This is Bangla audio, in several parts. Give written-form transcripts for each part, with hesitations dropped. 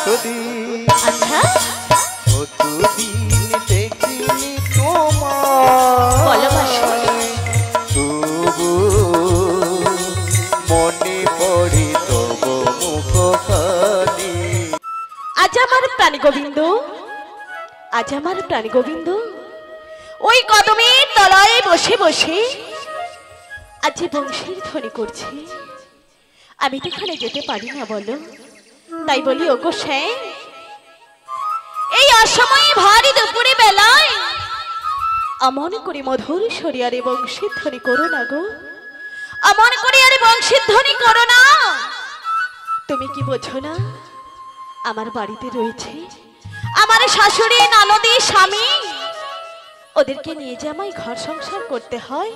কতদিন আচ্ছা কতদিন দেখিনি তোমার বলো মাসি তবু মনে পড়ে তবু মুখখানি। আজ আমার প্রাণী গোবিন্দ, আজ আমার প্রাণী গোবিন্দ ওই কদমের তলায় বসে বসে আজ বংশীর ধ্বনি করছে। আমি তো এখানে যেতে পারি না বলো, তাই বলি ওগো শ্যাম, এই অসময়ে ভারী দুপুরে বেলায় আমন করে মধুর সরিয়ারে বংশীর ধ্বনি করো না গো, আমন করে আরে বংশীর ধ্বনি করো না। তুমি কি বোঝো না আমার বাড়িতে রয়েছে আমার শাশুড়ি ননদি স্বামী, ওদেরকে নিয়ে যে আমায় ঘর সংসার করতে হয়,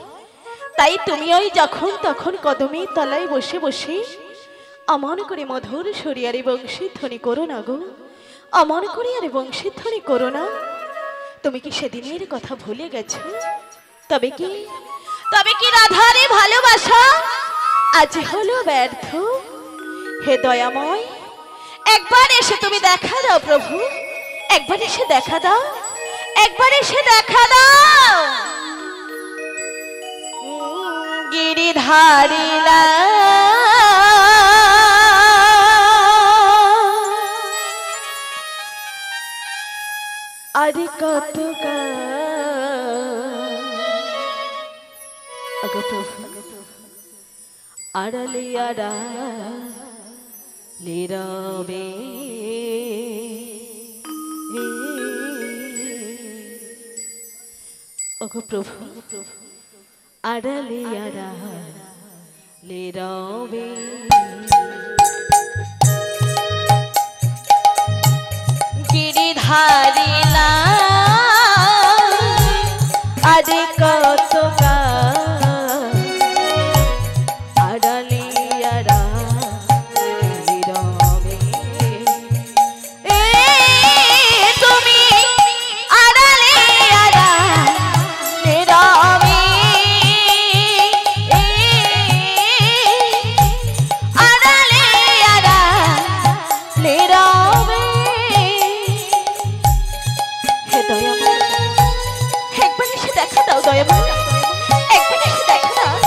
তাই তুমি ওই যখন তখন কদমের তলায় বসে বসে অমন করে মধুর সরিয়ারে বংশীর ধ্বনি করো না গো, অমন করে আরে বংশীর ধ্বনি করো না। তুমি কি সেদিনের কথা ভুলে গেছো? তবে কি রাধারে ভালোবাসা আজ হলো ব্যর্থ? হে দয়াময়, একবার এসে তুমি দেখা দাও প্রভু, একবার এসে দেখা দাও, একবার এসে দেখা দাও। গিরিধারিলা আরে কত আগো প্রভু আড়ালে আড়ালে রবে ওগো প্রভু আড়ালে আড়ালে রবে। গিরিধারিলা আরে কত আড়ালে আড়ালে রবে। তুমি আড়ালে আড়ালে রবে, আড়ালে আড়ালে রবে। হে দয়াময়, একবার এসে দেখা দাও দয়াময়, একবার এসে দেখা দাও।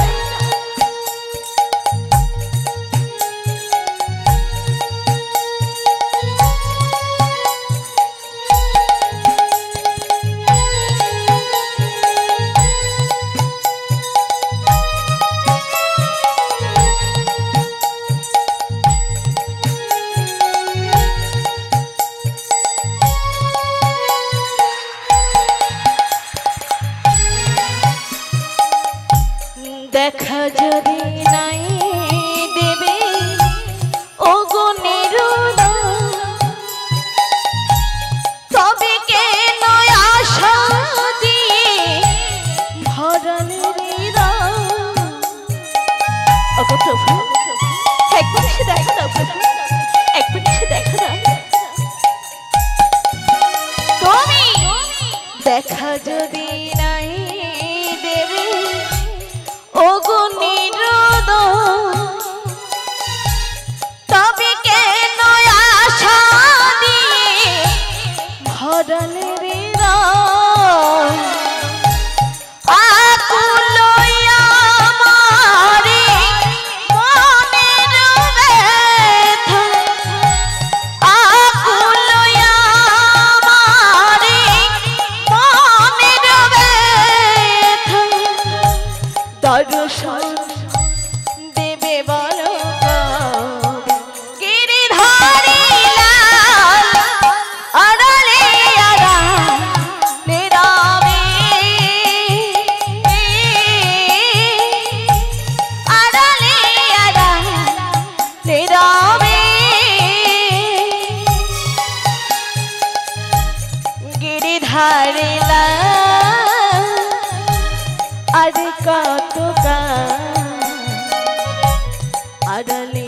দেখা যদি নাই দেবে ওগো নিরুদয়, তবে কেন আশা দিয়ে ভরালে হৃদয়। ওগো প্রভু একবার এসে দেখা দাও প্রভু, একবার এসে দেখা দাও। তুমি দেখা যদি নাই দেবে ওগো নিরুদয়, তবে কেন আশা দিয়ে ভরালে হৃদয়। আকুল আমারে মনের ব্যথা, আকুল আমারে মনের ব্যথা, দর্শন দেবে বলো গিরিধারিলা আড়ালে আড়ালে রবে, আড়ালে আড়ালে রবে। গিরিধারিলা আরে কত আড়ালে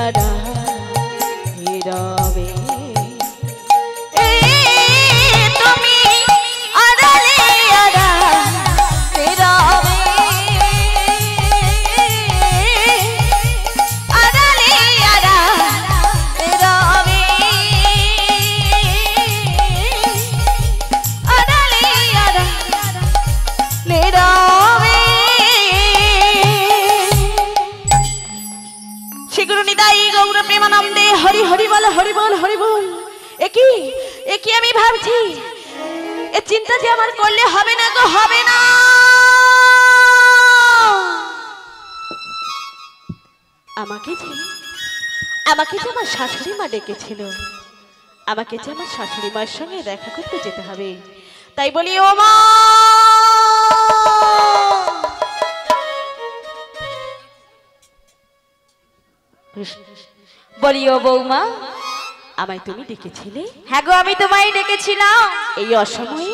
আড়ালে রবে। তুমি আড়ালে আড়ালে রবে, আড়ালে আড়ালে রবে। হরিবল হরিবল। একই আমি ভাবছি, এ চিন্তা যে আমার করলে হবে না গো, হবে না। আমাকে যে আমার শাশুড়ি মা ডেকেছিল, আমাকে যে আমার শাশুড়ি মায়ের সঙ্গে দেখা করতে যেতে হবে। তাই বলি, ও মা, বলি ও বৌমা, আমায় তুমি ডেকেছিলে? হ্যাঁ গো, আমি তোমায় ডেকেছিলাম। এই অসময়ে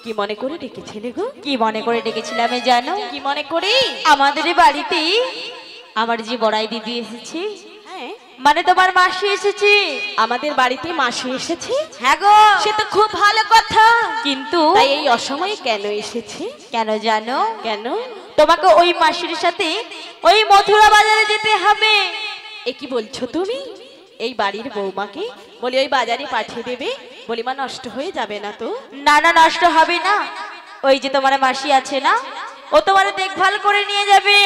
কি মনে করে ডেকেছিলে গো? কি মনে করে ডেকেছিলাম জানো? কি মনে করে? আমাদের বাড়িতে আমার যে বড়াই দিদি এসেছে, হ্যাঁ, মানে তোমার মাসি এসেছে। আমাদের বাড়িতে মাসি এসেছে? হ্যাঁ গো, সে তো খুব ভালো কথা, কিন্তু তাই এই অসময়ে কেন এসেছে? কেন জানো? কেন? তোমাকে ওই মাসির সাথে ওই মথুরা বাজারে যেতে হবে। এ কি বলছো তুমি? এই বাড়ির বৌমাকে বলি ওই বাজারে পাঠিয়ে দেবে? বলি মা, নষ্ট হয়ে যাবে না তো? না না, নষ্ট হবে না। ওই যে তোমার মাসি আছে না, ও তোমার দেখভাল করে নিয়ে যাবে।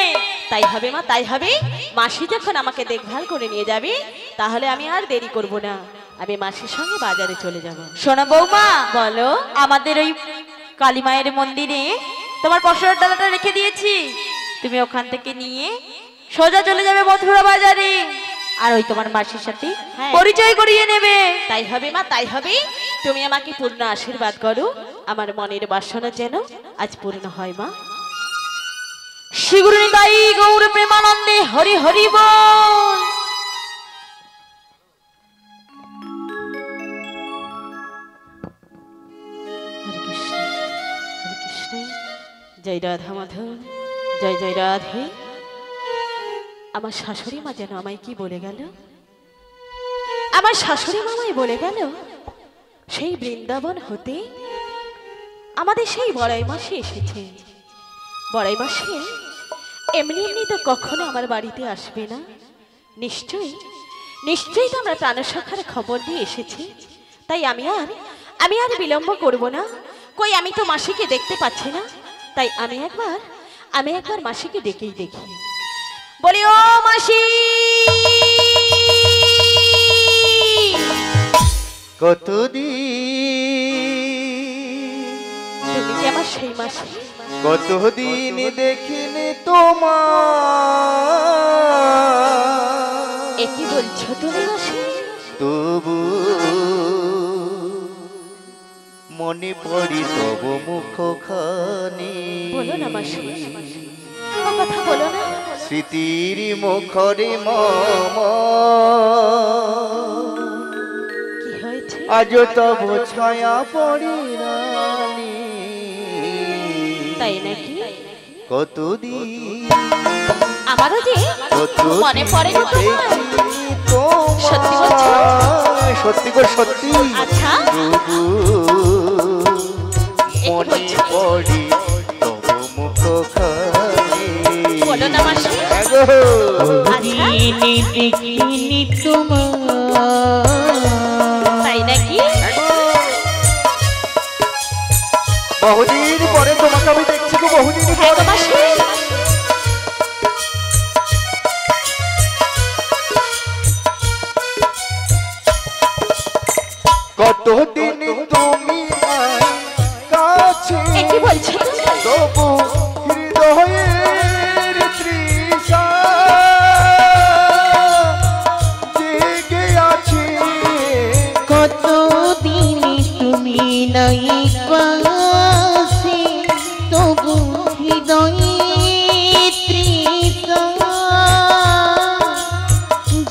তাই হবে মা, তাই হবে। মাসি যখন আমাকে দেখভাল করে নিয়ে যাবে, তাহলে আমি আর দেরি করব না, আমি মাসির সঙ্গে বাজারে চলে যাব। শোনো বৌমা, বলো। আমাদের ওই কালী মায়ের মন্দিরে তোমার পশরের ডালাটা রেখে দিয়েছি, তুমি ওখান থেকে নিয়ে সোজা চলে যাবে মথুরা বাজারে, আর ওই তোমার মাসির সাথে হ্যাঁ। পরিচয় করিয়ে নেবে। তাই হবে মা, তাই হবে। তুমি আমাকে পূর্ণ আশীর্বাদ করো, আমার মনের বাসনা যেন আজ পূর্ণ হয় মা। শিগুরুনি দাই গৌর প্রেমানন্দে হরি হরি বল। হরে কৃষ্ণ, হরে কৃষ্ণ, জয় রাধা মাধব, জয় জয় রাধে। আমার শাশুড়ি মা যেন আমায় কি বলে গেল? আমার শাশুড়ি মামাই বলে গেল, সেই বৃন্দাবন হতে আমাদের সেই বড়াই মাসি এসেছে। বড়াই মাসি এমনি এমনি তো কখনো আমার বাড়িতে আসবে না, নিশ্চয়ই নিশ্চয়ই তো আমরা প্রাণসখার খবর দিয়ে এসেছি। তাই আমি আর বিলম্ব করব না। কই, আমি তো মাসিকে দেখতে পাচ্ছি না, তাই আমি একবার মাসিকে ডেকেই দেখি। বলি, ও মাসি, কতদিন তুমি কি আমার সেই মাসি? কতদিন দেখিনি তোমার, এ কি বলছো তুমি মাসি? তবু মনে পড়ি তব মুখখানি। বলো না মাসি, ও কথা বলো না। স্মৃতির মুখরে মম, কি হয়েছে? আজ তব ছায়া পড়ি রানী। তাই নাকি? কতদিন আমারও যে মনে পড়ে না তোমার। সত্যি বলছো? সত্যি গো সত্যি। আচ্ছা, তবু মনে পড়ি তব মুখখানি। বলো না মাসি। আগো আচ্ছা, দেখিনি তোমার, তাই নাকি? আগো, বহুদিন পরে তোমাকে আমি দেখছি গো, বহুদিন হ্যাঁ গো পরে। মাসি। কতদিন তুমি কাছে, এ কি বলছো? তবু হৃদয়ের তৃষা জেগে আছে। কতদিন তুমি নাই পাশে, তবু হৃদয়ে তৃষা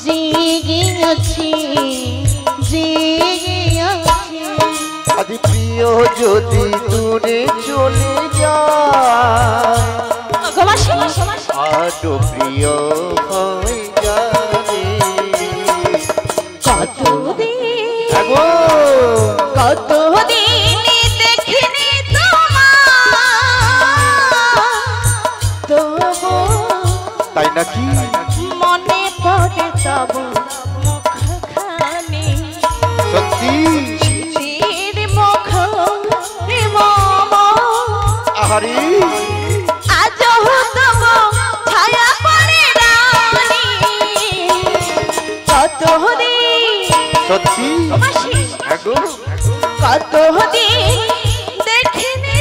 জেগে আছে, জেগে আছে। আজ প্রিয় যদি দূরে চলে যায়, গো মাসি, আরো প্রিয় হয়ে যাবে। কতদিন আগো কতদিন দেখিনি তোমার, তবু তাই নাকি? মনে পড়ে তব মুখখানি। সত্যি? স্মৃতির মুখ মম, আহারি আজও তব ছায়া পড়ে রানী। কতদিন সত্যি ও মাসি আগো কতদিন দেখিনি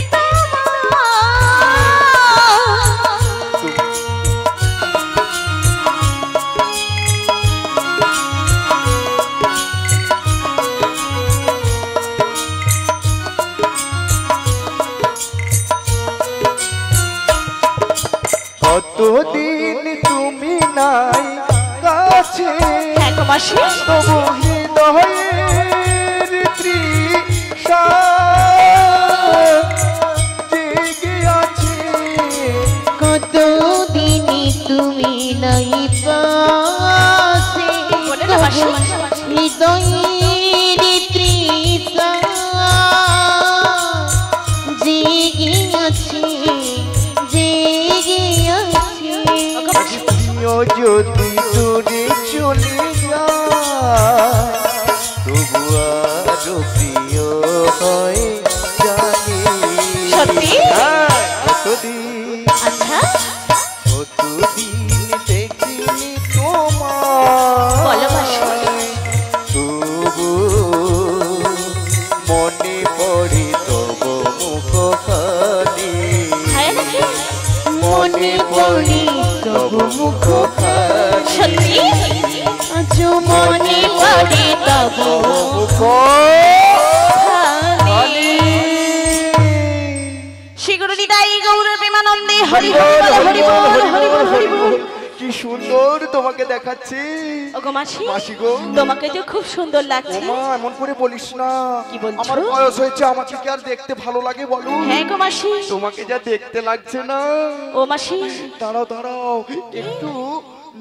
কতদিন তুমি নাই কাছে হ্যাঁ গো মাসি তবু হৃদয়ের তৃষা জেগে আছে কতদিন তুমি নাই পাশে বলে না মাসি হৃদয়ের তৃষা জেগে আছে জেগে আছে তুমিও যদি দূরে চলে যায় তবু আরো প্রিয় হয় জানি সত্যি? হ্যাঁ, কতদিন আচ্ছা কতদিন দেখিনি তোমার বলো মাসি তবু মনে পড়ে তব মুখখানি হ্যাঁ নাকি মনে পড়ে তব মুখখানি সত্যি আজ মনে পড়ে তব শিগুরু নিতাই গৌর প্রেমানন্দে হরি হরি বল হরি বল হরি বল হরি বল কি সুন্দর তোমাকে দেখাচ্ছে ওগো মাসি মাসি গো তোমাকে যে খুব সুন্দর লাগছে ওমা এমন করে বলিস না কি বলছো? আমার বয়স হয়েছে আমাকে কি আর দেখতে ভালো লাগে বলো হ্যাঁ গো মাসি তোমাকে যা দেখতে লাগছে না ও মাসি দাঁড়াও দাঁড়াও একটু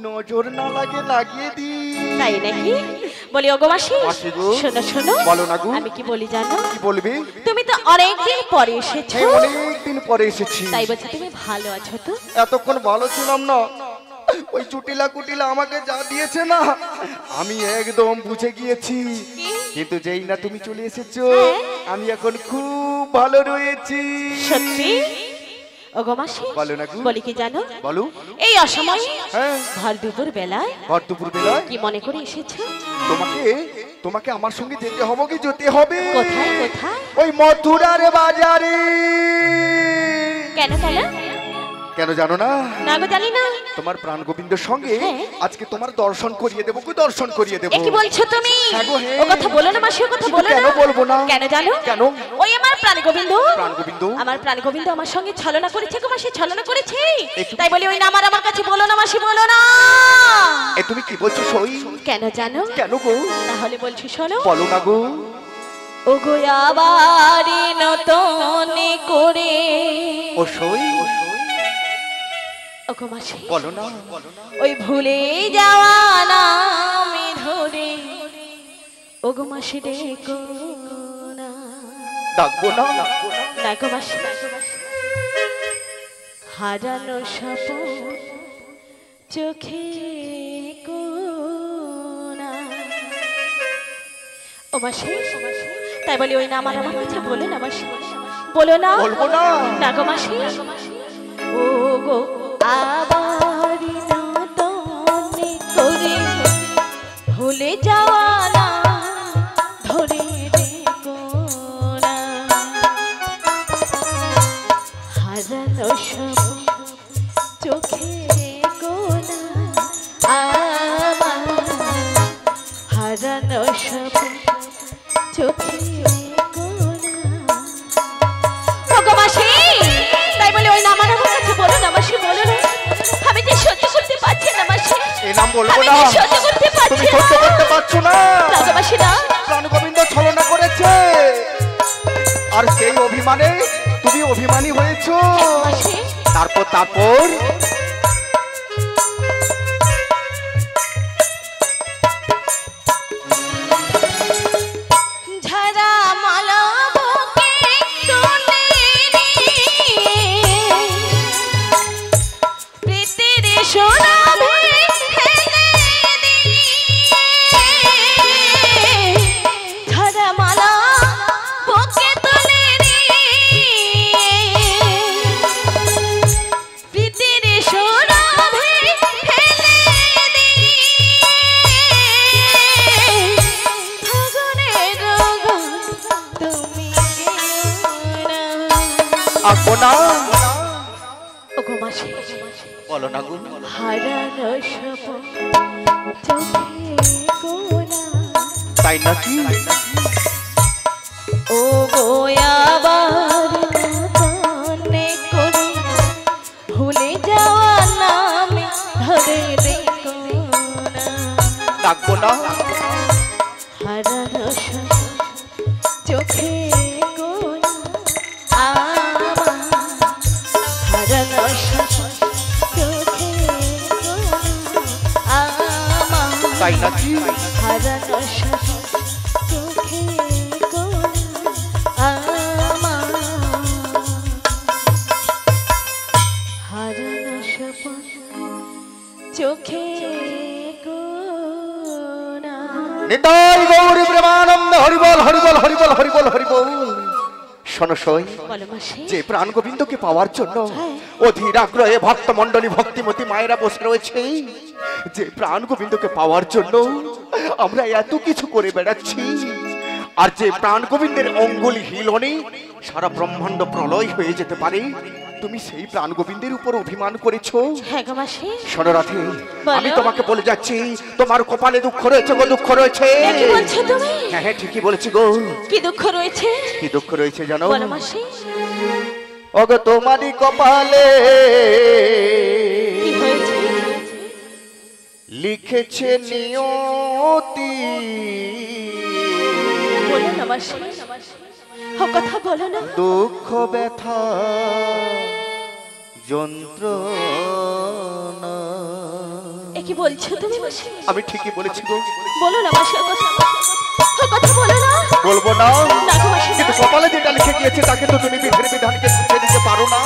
নজর না লাগে লাগিয়ে দি তাই নাকি বলি ওগো মাসি মাসি গো। শোনো শোনো বলো না গো। আমি কি বলি জানো কি বলবি তুমি তো অনেকদিন পরে এসেছো হ্যাঁ অনেকদিন পরে এসেছি তাই বলছি তুমি ভালো আছো তো এতক্ষণ ভালো ছিলাম না ওই চুটিলা কুটিলা আমাকে যা দিয়েছে না আমি একদম বুঝে গিয়েছি কিন্তু যেই না তুমি চলে এসেছো হ্যাঁ। আমি এখন খুব ভালো রয়েছি সত্যি ওগো মাসি বলো না গো। বলি কি জানো বলো এই অসময় হ্যাঁ ভর দুপুর বেলায় ভর দুপুর বেলায় কি মনে করে এসেছো তোমাকে তোমাকে আমার সঙ্গে যেতে হবে কি যেতে হবে কোথায় কোথায় ওই মথুরার বাজারে কেন কেন কেন জানো না না গো জানি না তোমার প্রাণ গোবিন্দের সঙ্গে হ্যাঁ। আজকে তোমার দর্শন করিয়ে দেবো কি দর্শন করিয়ে দেবো এ কি বলছো তুমি হ্যাঁ গো, হ্যাঁ। ও কথা বলো না মাসি ও কথা বলো কেন না বলবো না? কেন জানো কেন? ওই আমার প্রাণ গোবিন্দ প্রাণ গোবিন্দ? আমার প্রাণ গোবিন্দ আমার সঙ্গে ছলনা করেছে গো মাসি ছলনা করেছে একটু- তাই বলি ওই নাম আর আমার কাছে বলো না মাসি বলো না এ তুমি কি বলছো সই কেন জানো কেন গো তাহলে বলছি শোনো বলো না গো ও গো আবার নতুন করে ও সই ও গো মাসি বলো না ওই ভুলে যাওয়া নামে ধরে ও গো মাসি ডেকো না ডাকবো না না গো মাসি হারানো স্বপ্ন চোখে কোনা ও মাসি তাই বলি ওই নাম আর আমার কাছে বলে না মাসি বলো না বলবো না না গো মাসি ও গো আবার নতুন করে ভুলে যাওয়া না ধরে দেখো না হারানো সব চোখে কোনা আমার হারানো সব চোখে কোনা ওগো মাসি তাই বলে ওই নাম আমার কাছে বলো না মাসি বলো না আমি যে সহ্য করতে পারছি না মাসি এ নাম বলবো আমি না যে সহ্য করতে তুমি পারছি সহ্য না করতে পারছো না না গো মাসি না প্রাণ গোবিন্দ ছলনা করেছে আর সেই অভিমানে তুমি অভিমানী হয়েছো মাসি তারপর ঝরা মালা বুকে তুলে প্রীতির সোনাভে ফেলে ঝরা মালা বুকে তুলে প্রীতির সোনাভে বলো না গো। হারানো স্বপন চোখে কোনা। তাই নাকি? ও গোয়াবার মনে করে ভুলে যাওয়া নামে ধরে দেখো না। ডাকবো না? হারানো স্বপন চোখে কোনা আমার। হারানো স্বপন চোখে কোনা আমার। তাই নাকি? হারানো স্বপন চোখে কোনা আমার। হারানো স্বপন চোখে কোনা। নিতাই গৌরী প্রেমানন্দ হরিবল হরিবল হরিবল হরিবল হরিবল। শোনো সই, বলো মাসি। যে প্রাণ গোবিন্দকে পাওয়ার জন্য হ্যাঁ। অধীর আগ্রহে ভক্ত মন্ডলী ভক্তিমতী মায়েরা বসে রয়েছে, যে প্রাণ গোবিন্দকে পাওয়ার জন্য আমরা এত কিছু করে বেড়াচ্ছি, আর যে প্রাণ গোবিন্দের অঙ্গুলি হিলনে সারা ব্রহ্মাণ্ড প্রলয় হয়ে যেতে পারে, তুমি সেই প্রাণ গোবিন্দের উপর অভিমান করেছো। হ্যাঁ গো মাসি। শোনো রাধে, বলো। আমি তোমাকে বলে যাচ্ছি, তোমার কপালে দুঃখ রয়েছে গো, দুঃখ রয়েছে। এ কি বলছো তুমি? হ্যাঁ হ্যাঁ, ঠিকই বলেছি গো। কি দুঃখ রয়েছে? কি দুঃখ রয়েছে জানো? বলো মাসি। ওগো তোমারই কপালে কি হয়েছে? লিখেছে নিয়তি। বলো না মাসি, ও কথা বলো না। দুঃখ ব্যথা যন্ত্রণা। এ কি বলছো তুমি মাসি? আমি ঠিকই বলেছি গো। বলো না মাসি, ও কথা বলো না। বলবো না, না গো মাসি, কিন্তু না। কপালে যেটা লিখে গিয়েছে তাকে তো তুমি বিধির বিধানকে ছুটে দিতে পারো না।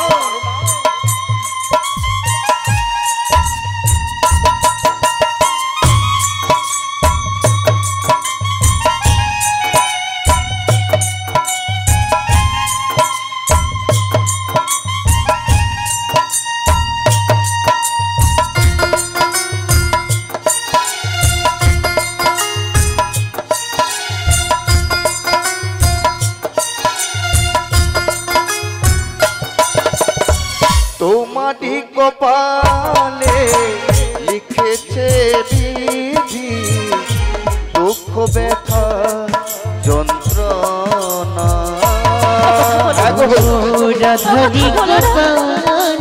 তোমারই কপালে লিখেছে বিধি, দুঃখ ব্যথা যন্ত্রণা। রাধারি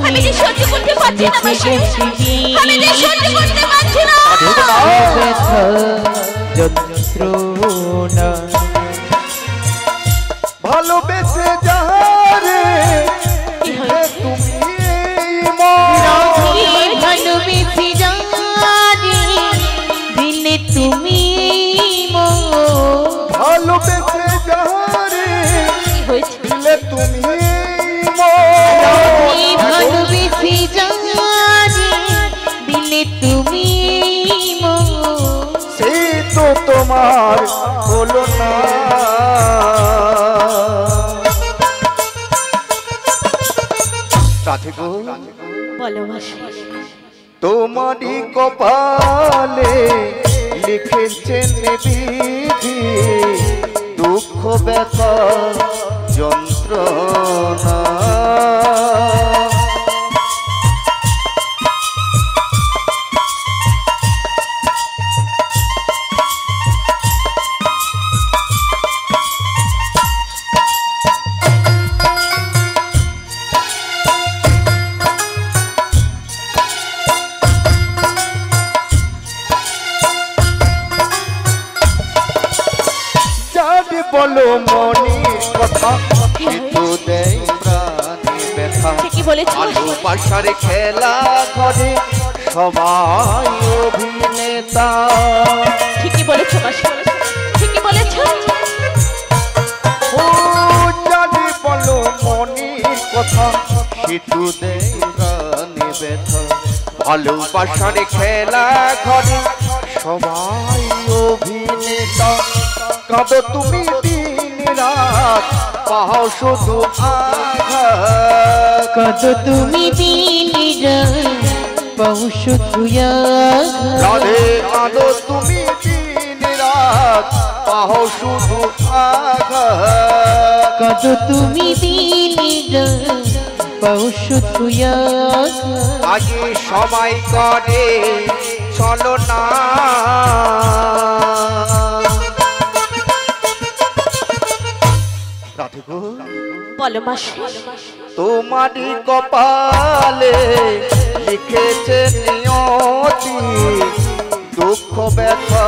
আমি যে সহ্য করতে পারছি না মাসি, আমি যে সহ্য করতে পারছি না। যন্ত্রণা ভালোবেসে যারে কি হয়েছে? তুমি এই মন। ভালোবেসে যারে দিলে তুমি ভালোবেসে যারে কি হয়েছে? দিলে তুমি এই মন। ভালোবেসে যারে দিলে তুমি সে তো তোমার হলো না। রাধে গো, বলো মাসি। তোমারই কপালে লিখেছেন বিধি, দুঃখ ব্যথা যন্ত্রণা। যারে বলো মনের কথা, কিন্তু দেয় প্রাণে ব্যথা। ঠিকই বলেছো মাসি। ভালোবাসার খেলা ঘরে সবাই অভিনেতা। ঠিকই বলেছো মাসি, ঠিকই বলেছো। ও যারে বলো মনের কথা, কিন্তু দেয় প্রাণে ব্যথা। ভালোবাসার খেলা ঘরে সবাই অভিনেতা। কাঁদো তুমি দিন রাত, পাও শুধু আঘাত। কত তুমি দিন পাও শুধু রাধে কাঁদো তুমি দিন রাত, পাও শুধু আঘাত। কত তুমি দিন পৌষু তুয়া আগে সময় করে চলো না রাধে গো বলো মাসি তোমারই কপালে লিখেছে নিয়তি দুঃখ ব্যথা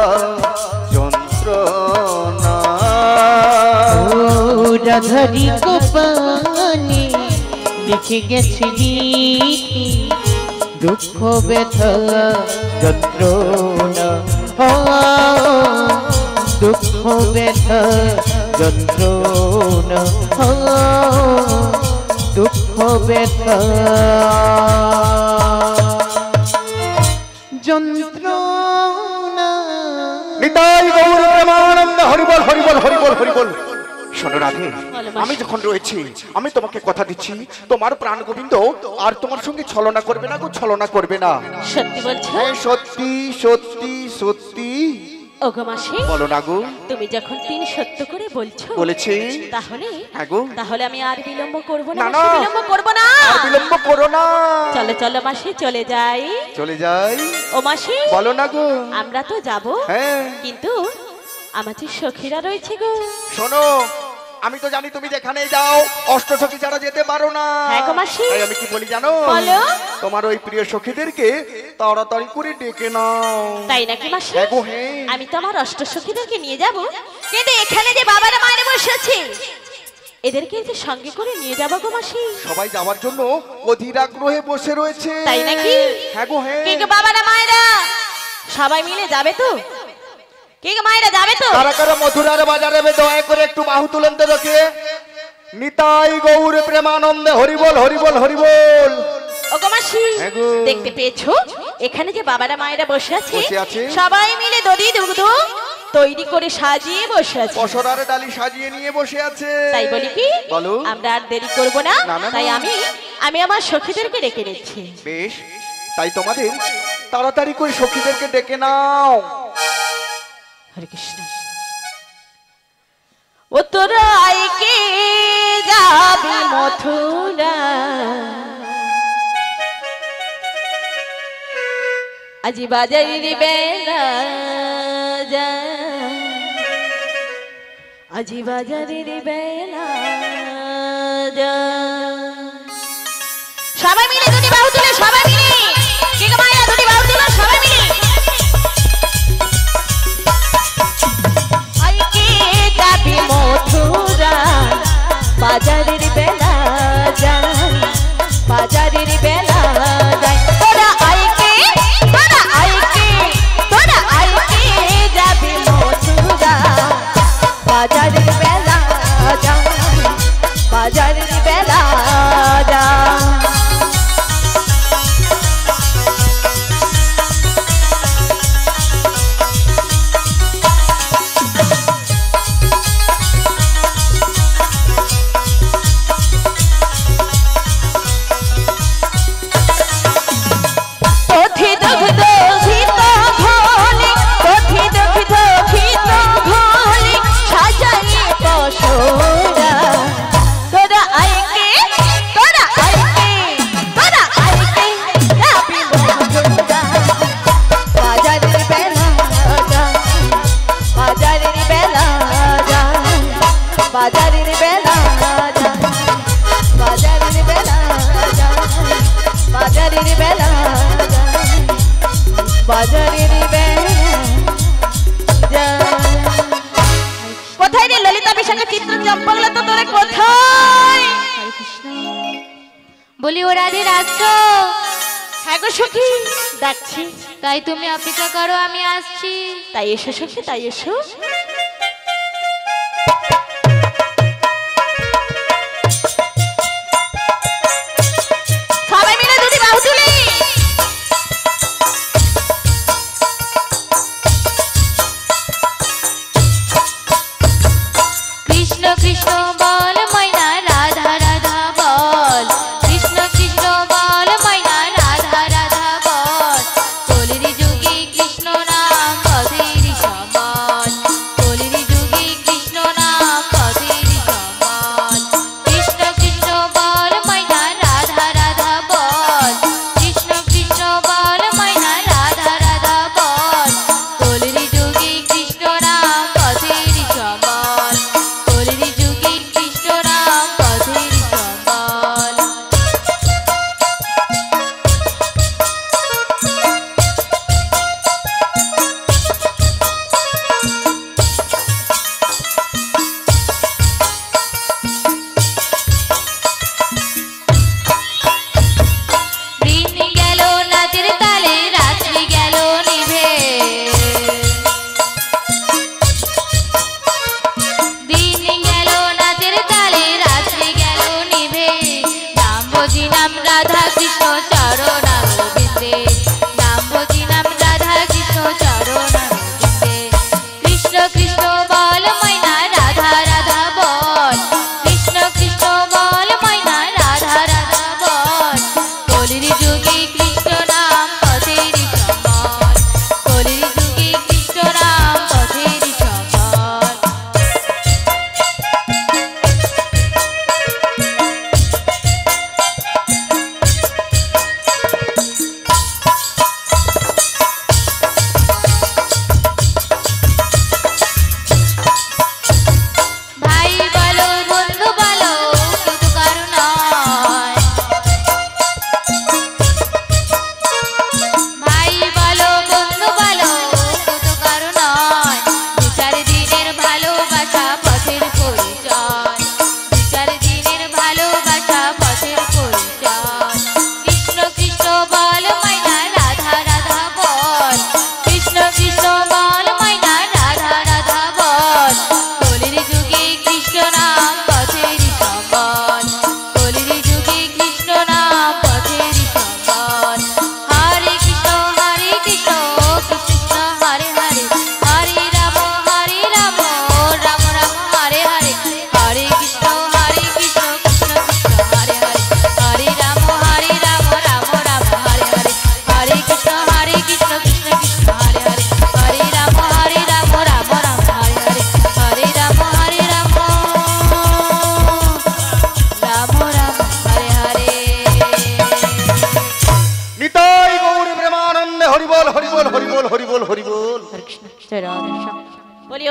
যন্ত্রণা রাধারি গোপানে লিখে গেছে গীতি দুঃখ ব্যথা যন্ত্রণা দুঃখ ব্যথা যন্ত্রণা দুঃখ ব্যথা যন্ত্রণা নিতাই গৌর প্রেমানন্দ হরিবল হরিবল হরিবল হরিবল। শোনো রাধে, আমি যখন রয়েছি আমি তোমাকে কথা দিচ্ছি তোমার প্রাণ গোবিন্দ আর তোমার সঙ্গে ছলনা করবে না গো, ছলনা করবে না। সত্যি বলছো? হ্যাঁ সত্যি সত্যি সত্যি। ওগো মাসি বলো না গো। তুমি যখন তিন সত্য করে বলছো বলেছি তাহলে হ্যাঁ গো। তাহলে আমি আর বিলম্ব করব না না, মাসি, না। বিলম্ব করব না। আর বিলম্ব করো না। চলো চলো মাসি চলে যাই। চলে যাই। ও মাসি বলো না গো। আমরা তো যাব হ্যাঁ কিন্তু আমার যে সখীরা রয়েছে গো। শোনো আমি তো জানি তুমি যেখানেই যাও অষ্টসখী ছাড়া যেতে পারো না। হ্যাঁ গো মাসি। তাই আমি কি বলি জানো? বলো। তোমার ওই প্রিয় সখীদেরকে তাড়াতাড়ি করে ডেকে নাও। তাই নাকি মাসি? হ্যাঁ গো, হ্যাঁ। আমি তো আমার অষ্টসখীদেরকে নিয়ে যাব কিন্তু এখানে যে বাবারা মায়েরা বসে আছে এদেরকে যে সঙ্গে করে নিয়ে যাব গো মাসি। সবাই যাওয়ার জন্য অধীর আগ্রহে বসে রয়েছে। তাই নাকি? হ্যাঁ গো, হ্যাঁ। কে গো বাবারা মায়েরা সবাই মিলে যাবে তো? কে গো মায়েরা যাবে তো? কারা কারা মথুরার বাজারে দয়া করে একটু বাহু তুলেন তো দেখে। নিতাই গৌর প্রেমানন্দে হরিবল হরিবল হরিবল। ওগো মাসি হ্যাঁ গো। দেখতে পেয়েছো এখানে যে বাবারা মায়েরা বসে আছে বসে আছে। সবাই মিলে দধি দুগ্ধ তৈরি করে সাজিয়ে বসে আছে। পসরার ডালি সাজিয়ে নিয়ে বসে আছে। তাই বলি কি বলো। আমরা আর দেরি করব না। না, না, তাই না। আমি আমার সখীদেরকে ডেকে নিচ্ছি। বেশ তাই তোমাদের তাড়াতাড়ি করে সখীদেরকে ডেকে নাও। হরে কৃষ্ণ। ও তোরা আইকে যাবি মথুরা আজি বাজারের বেলা যা আজি বাজারের বেলা যা। সবাই মিলে দুটি বাহু তুলে সবাই মিলে কে গো মায়েরা দুটি বাহু তুলে সবাই মিলে আইকে যাবি মথুরা বাজারের বেলা যায় বাজারের বেলা যায়। তোরা আইকে যাবি মথুরা বাজারের বেলা যায় বাজারের বেলা যায়। বাজারের বেলা যায় বাজারের বেলা যায় বাজারের বেলা যায় বাজারের বেলা যায়। কোথায় রে ললিতা বিশাখা চিত্র চম্পকলা তো তোরে কোথায়? হরে কৃষ্ণ। বলি ও রাধে রাখছো? হ্যাঁ গো সখী ডাকছি। তাই তুমি অপেক্ষা করো, আমি আসছি। তাই এসো সখী তাই এসো। সবাই মিলে দুটি বাহু তুলি। কৃষ্ণ কৃষ্ণ বল ময়না রাধা রাধা বল কৃষ্ণ কৃষ্ণ বল ময়না রাধা রাধা বল কলির যুগে কৃষ্ণ নাম পথের সমান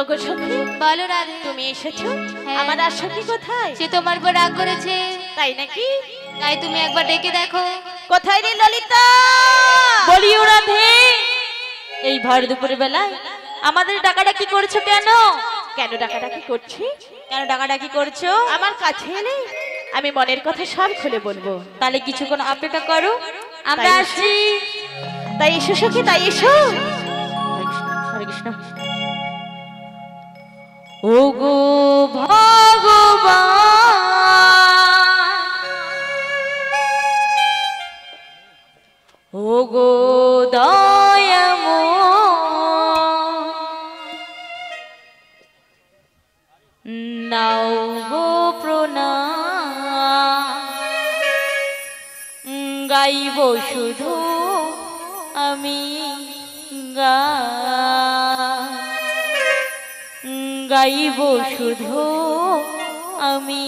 ওগো সখী, বলো রাধে। তুমি এসেছো? হ্যাঁ। আমার আর সখী কোথায়? সে তোমার উপর রাগ করেছে, তাই নাকি? তাই তুমি একবার ডেকে দেখো। কোথায় রে ললিতা? বলিও রাধে, এই ভর দুপুরের বেলায় আমাদের ডাকাডাকি করছো কেন? কেন ডাকাডাকি করছি? কেন ডাকাডাকি করছো? আমার কাছে এলে আমি মনের কথা সব খুলে বলবো। তাহলে কিছুক্ষণ অপেক্ষা করো, আমরা তাই আসছি। তাই এসো সখী, তাই এসো। হরে কৃষ্ণ। ওগো ভগবান, ওগো দয়াময়, নাও গো প্রণাম, গাইব শুধু আমি গাইব শুধু আমি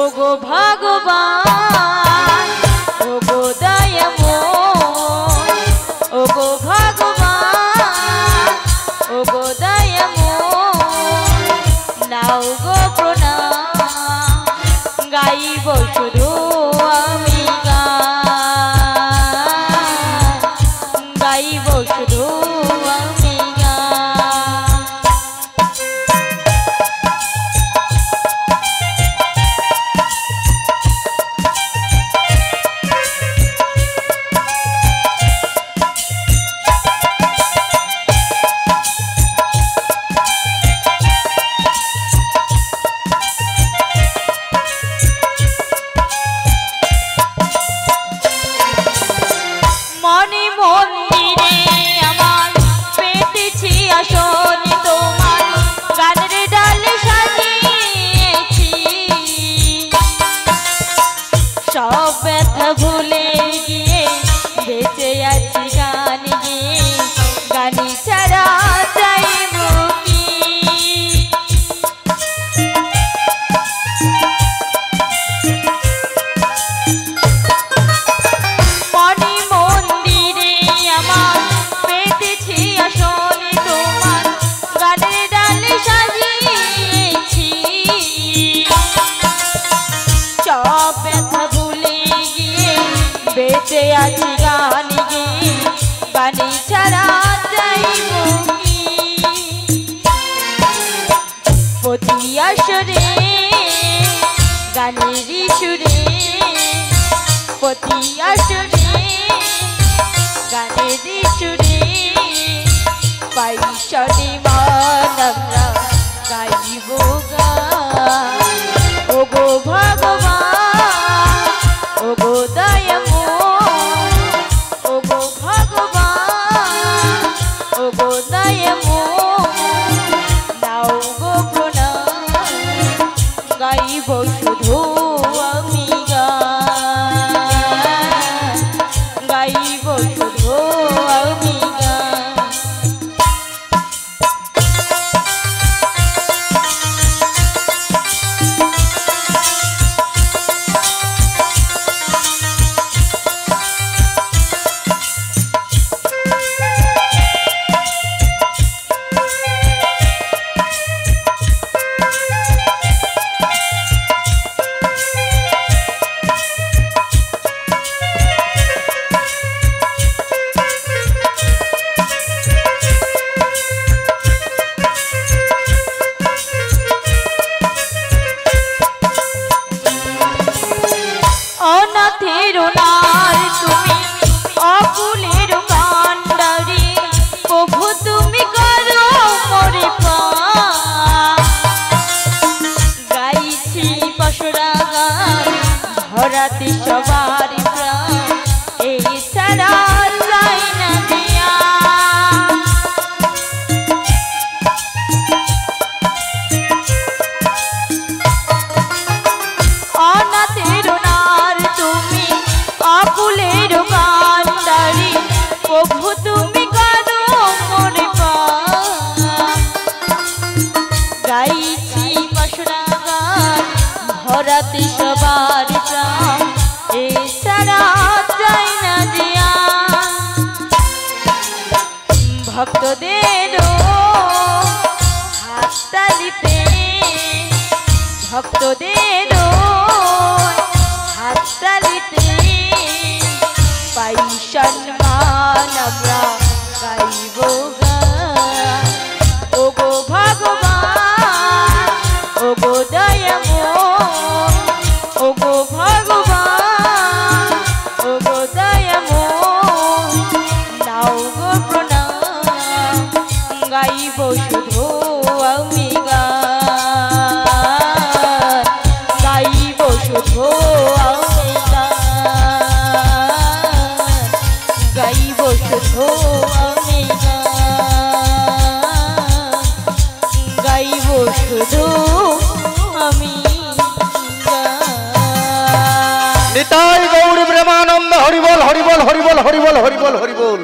ওগো ভগবান, ওগো দয়াময়, ওগো ভগবান, ওগো দয়াময়, নাও গো প্রণাম, গাইব শুধু আমি গাইব শুধু আমি মনে মন্দিরে আমার পেতেছি আসন, তোমার গানের ডালে সাজিয়েছি, সব ব্যথা ভুলে গিয়ে বেঁচে আছি গান গিয়ে, গানি ছাড়া চাইব কি? মনে মন্দিরে আমার পেতেছি আসন, তোমার গানের ডালে সাজিয়েছি, সব ব্যথা ভুলে গিয়ে বেঁচে আছি গান গিয়ে, গানি ছাড়া চাইব কি? প্রতি আসরে গানের সুরে, প্রতি আসরে গানের সুরে, পাই শনিবার আমরা গাইব গান। ওগো ভগবান, ওগো দয়াময়, ওগো ভগবান, ওগো দয়াময়, নাও গো প্রণাম, গাইব শুধু আমি গাইব শুধু আমি ধরাতে সবার প্রাণ এছাড়া চাই না জিয়া ভক্তদেরও হাততালিতে ভক্তদেরও হাততালিতে পাই সম্মান আমরা গাইব গান ওগো ভগবান ওগো দয়াময় ওগো ভগবান ওগো দয়াময় নাও গো প্রণাম গাইব শুধু আমি গান গাইব শুধু আমি গান গাইব শুধু আমি গান গাইব শুধু আমি গান নিতাই গৌর প্রেমানন্দ হরিবল হরিবল হরিবল হরিবল হরিবল হরিবল।